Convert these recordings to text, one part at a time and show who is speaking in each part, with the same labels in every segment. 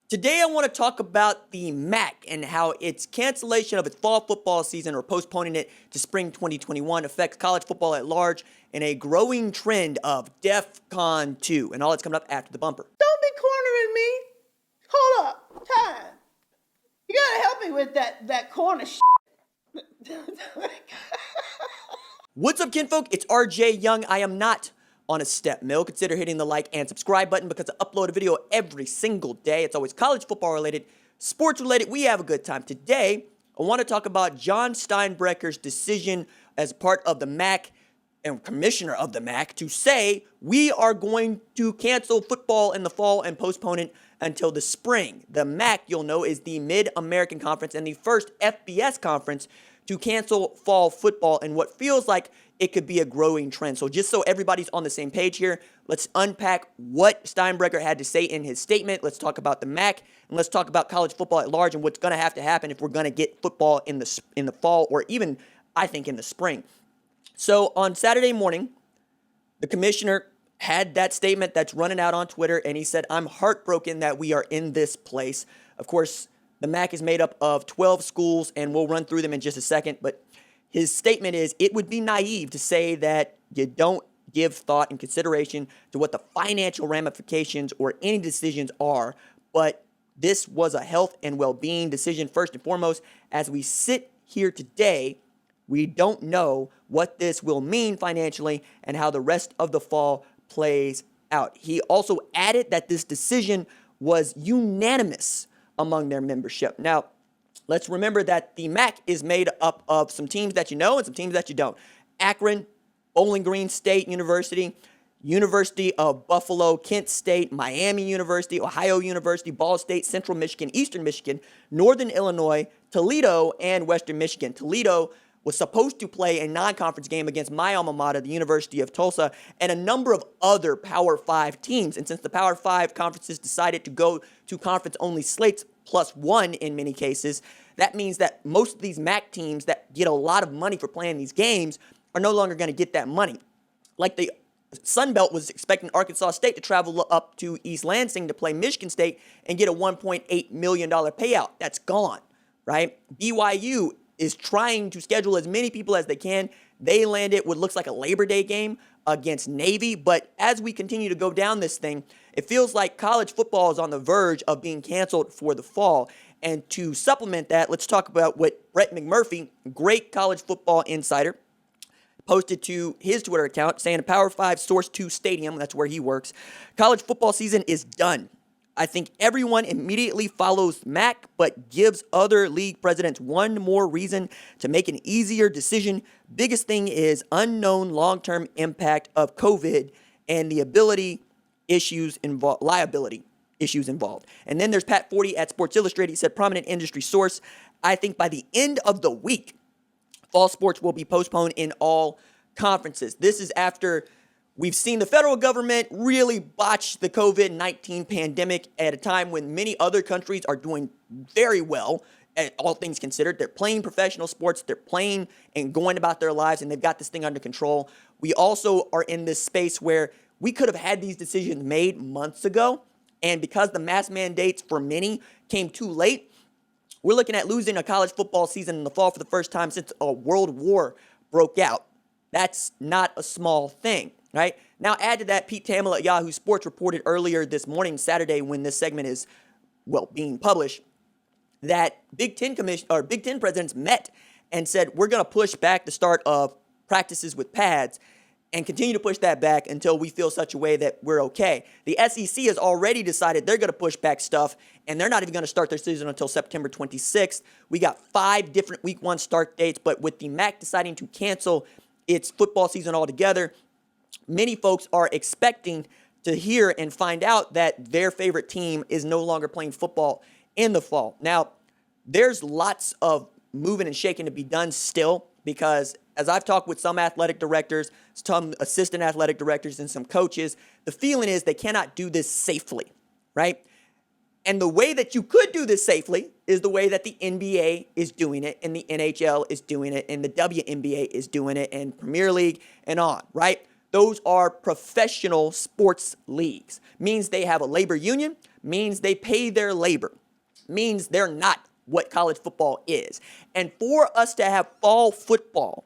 Speaker 1: Today, I want to talk about the MAC and how its cancellation of its fall football season or postponing it to spring 2021 affects college football at large and a growing trend of DEFCON 2. And all that's coming up after the bumper.
Speaker 2: Don't be cornering me. Hold up. Time. You gotta help me with that corner shit.
Speaker 1: What's up, kinfolk? It's RJ Young. I am not on a step mill. Consider hitting the like and subscribe button because I upload a video every single day. It's always college football related, sports related. We have a good time. Today, I want to talk about John Steinbrecker's decision as part of the MAC and commissioner of the MAC to say we are going to cancel football in the fall and postpone it until the spring. The MAC, you'll know, is the Mid-American Conference and the first FBS conference to cancel fall football in what feels like it could be a growing trend. So just so everybody's on the same page here, let's unpack what Steinbrecher had to say in his statement. Let's talk about the MAC, and let's talk about college football at large and what's going to have to happen if we're going to get football in the fall or even, I think, in the spring. So on Saturday morning, the commissioner had that statement that's running out on Twitter, and he said, "I'm heartbroken that we are in this place." Of course, the MAC is made up of 12 schools, and we'll run through them in just a second, but his statement is, it would be naive to say that you don't give thought and consideration to what the financial ramifications or any decisions are, but this was a health and well-being decision first and foremost. As we sit here today, we don't know what this will mean financially and how the rest of the fall plays out. He also added that this decision was unanimous among their membership. Now, let's remember that the MAC is made up of some teams that you know and some teams that you don't. Akron, Bowling Green State University, University of Buffalo, Kent State, Miami University, Ohio University, Ball State, Central Michigan, Eastern Michigan, Northern Illinois, Toledo, and Western Michigan. Toledo was supposed to play a non-conference game against my alma mater, the University of Tulsa, and a number of other Power 5 teams. And since the Power 5 conferences decided to go to conference-only slates +1 in many cases, that means that most of these MAC teams that get a lot of money for playing these games are no longer going to get that money. Like the Sun Belt was expecting Arkansas State to travel up to East Lansing to play Michigan State and get a $1.8 million payout. That's gone, right? BYU is trying to schedule as many people as they can. They landed what looks like a Labor Day game against Navy. But as we continue to go down this thing, it feels like college football is on the verge of being canceled for the fall. And to supplement that, let's talk about what Brett McMurphy, great college football insider, posted to his Twitter account saying a Power 5 Source 2 stadium, that's where he works, college football season is done. I think everyone immediately follows MAC, but gives other league presidents one more reason to make an easier decision. Biggest thing is unknown long-term impact of COVID and the liability issues involved. And then there's Pat Forty at Sports Illustrated. He said, prominent industry source, I think by the end of the week, fall sports will be postponed in all conferences. This is after we've seen the federal government really botch the COVID-19 pandemic at a time when many other countries are doing very well, all things considered. They're playing professional sports, they're playing and going about their lives, and they've got this thing under control. We also are in this space where we could have had these decisions made months ago, and because the mask mandates for many came too late, we're looking at losing a college football season in the fall for the first time since a world war broke out. That's not a small thing. Right? Now add to that, Pete Thamel at Yahoo Sports reported earlier this morning, Saturday, when this segment is, being published, that Big Ten presidents met and said, we're going to push back the start of practices with pads and continue to push that back until we feel such a way that we're okay. The SEC has already decided they're going to push back stuff, and they're not even going to start their season until September 26th. We got 5 different week 1 start dates, but with the MAC deciding to cancel its football season altogether, many folks are expecting to hear and find out that their favorite team is no longer playing football in the fall. Now, there's lots of moving and shaking to be done still because as I've talked with some athletic directors, some assistant athletic directors, and some coaches, the feeling is they cannot do this safely, right? And the way that you could do this safely is the way that the NBA is doing it and the NHL is doing it and the WNBA is doing it and Premier League and on, right? Those are professional sports leagues. Means they have a labor union, means they pay their labor, means they're not what college football is. And for us to have fall football,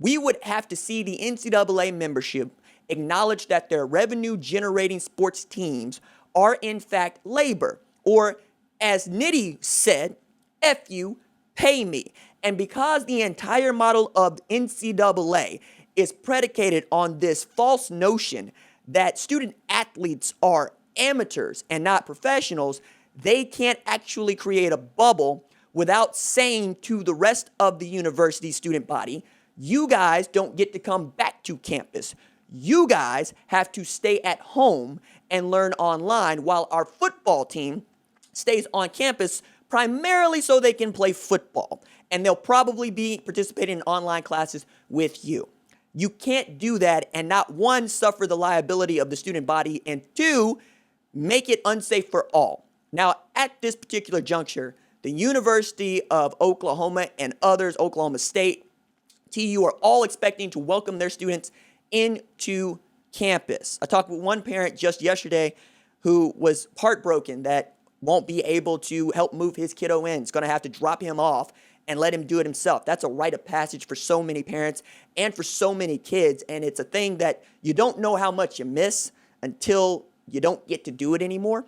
Speaker 1: we would have to see the NCAA membership acknowledge that their revenue-generating sports teams are in fact labor, or as Nitty said, F you, pay me. And because the entire model of NCAA is predicated on this false notion that student athletes are amateurs and not professionals, they can't actually create a bubble without saying to the rest of the university student body, you guys don't get to come back to campus. You guys have to stay at home and learn online while our football team stays on campus primarily so they can play football. And they'll probably be participating in online classes with you. You can't do that and not, one, suffer the liability of the student body, and two, make it unsafe for all. Now, at this particular juncture, the University of Oklahoma and others, Oklahoma State, TU, are all expecting to welcome their students into campus. I talked with one parent just yesterday who was heartbroken that won't be able to help move his kiddo in. He's going to have to drop him off and let him do it himself. That's a rite of passage for so many parents and for so many kids, and it's a thing that you don't know how much you miss until you don't get to do it anymore.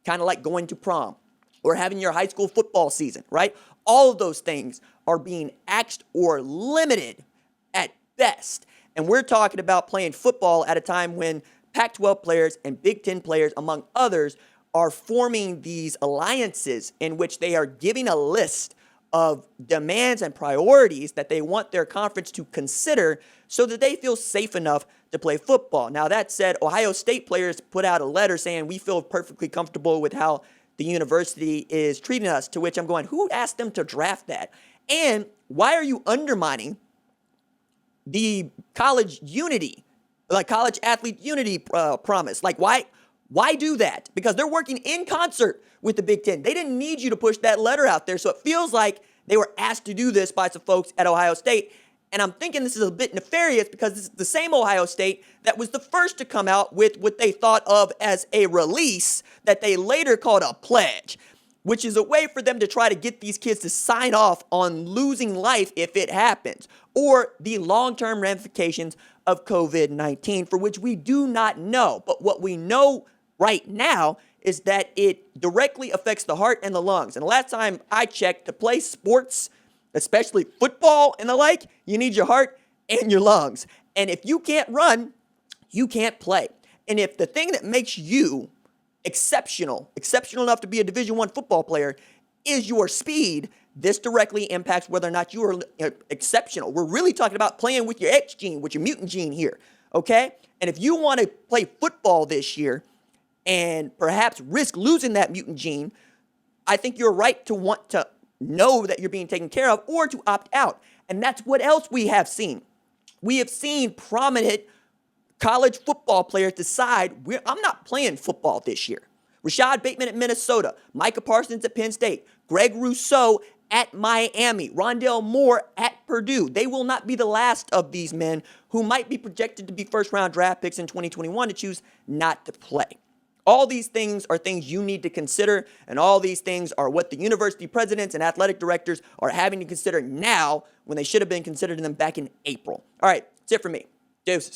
Speaker 1: Kind of like going to prom or having your high school football season, right? All of those things are being axed or limited at best. And we're talking about playing football at a time when Pac-12 players and Big Ten players, among others, are forming these alliances in which they are giving a list of demands and priorities that they want their conference to consider so that they feel safe enough to play football. Now, that said, Ohio State players put out a letter saying we feel perfectly comfortable with how the university is treating us, to which I'm going, who asked them to draft that? And why are you undermining the college unity, like college athlete unity promise? Like, why do that? Because they're working in concert with the Big Ten. They didn't need you to push that letter out there. So it feels like they were asked to do this by some folks at Ohio State. And I'm thinking this is a bit nefarious because this is the same Ohio State that was the first to come out with what they thought of as a release that they later called a pledge, which is a way for them to try to get these kids to sign off on losing life if it happens, or the long-term ramifications of COVID-19, for which we do not know. But what we know right now is that it directly affects the heart and the lungs. And the last time I checked, to play sports, especially football and the like, you need your heart and your lungs. And if you can't run, you can't play. And if the thing that makes you exceptional enough to be a Division I football player is your speed, this directly impacts whether or not you are exceptional. We're really talking about playing with your X gene, with your mutant gene here, okay? And if you want to play football this year and perhaps risk losing that mutant gene, I think you're right to want to know that you're being taken care of or to opt out. And that's what else we have seen. We have seen prominent college football players decide, I'm not playing football this year. Rashad Bateman at Minnesota, Micah Parsons at Penn State, Greg Rousseau at Miami, Rondale Moore at Purdue. They will not be the last of these men who might be projected to be first-round draft picks in 2021 to choose not to play. All these things are things you need to consider, and all these things are what the university presidents and athletic directors are having to consider now when they should have been considering them back in April. All right, that's it for me. Deuces.